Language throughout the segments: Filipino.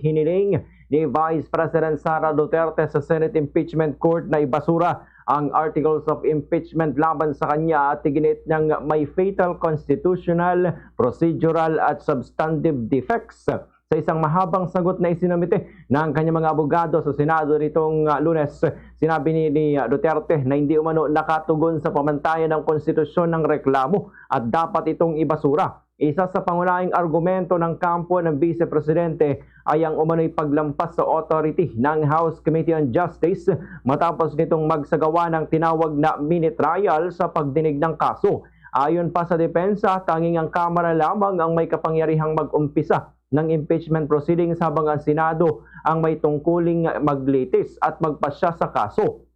Hiniling ni Vice President Sara Duterte sa Senate Impeachment Court na ibasura ang articles of impeachment laban sa kanya at iginit niyang may fatal constitutional, procedural at substantive defects. Sa isang mahabang sagot na isinumite ng kanyang mga abogado sa Senado nitong Lunes, sinabi ni Duterte na hindi umano nakatugon sa pamantayan ng konstitusyon ng reklamo at dapat itong ibasura. Isa sa pangunahing argumento ng kampo ng Vice Presidente ay ang umano'y paglampas sa authority ng House Committee on Justice matapos nitong magsagawa ng tinawag na mini trial sa pagdinig ng kaso. Ayon pa sa depensa, tanging ang Kamara lamang ang may kapangyarihang mag-umpisa ng impeachment proceedings habang ang Senado ang may tungkuling maglitis at magpasya sa kaso.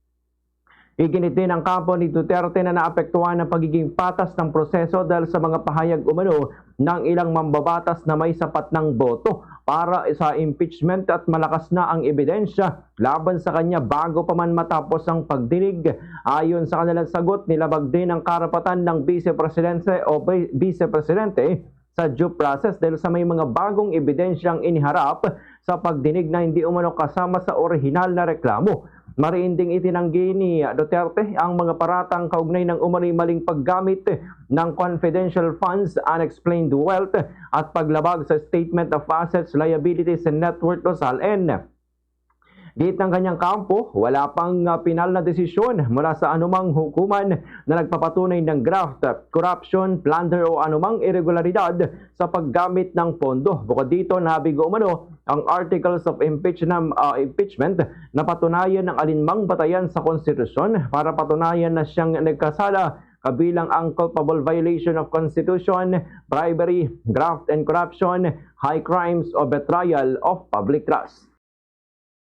Iginit din ang kampo ni Duterte na naapektuhan ng pagiging patas ng proseso dahil sa mga pahayag umano ng ilang mambabatas na may sapat ng boto para sa impeachment at malakas na ang ebidensya laban sa kanya bago pa man matapos ang pagdinig. Ayon sa kanilang sagot, nilabag din ang karapatan ng Vice Presidente o Vice Presidente sa due process dahil sa may mga bagong ebidensyang iniharap sa pagdinig na hindi umano kasama sa orihinal na reklamo. Mariinding itinanggi ni Duterte ang mga paratang kaugnay ng umano'y maling paggamit ng confidential funds, unexplained wealth at paglabag sa Statement of Assets, Liabilities and Net Worth o SALN. Git ng kanyang kampo, wala pang pinal na desisyon mula sa anumang hukuman na nagpapatunay ng graft, corruption, plunder o anumang irregularidad sa paggamit ng pondo. Bukod dito, nabigo umano ang articles of impeachment na patunayan ng alinmang batayan sa konstitusyon para patunayan na siyang nagkasala kabilang ang culpable violation of constitution, bribery, graft and corruption, high crimes o betrayal of public trust.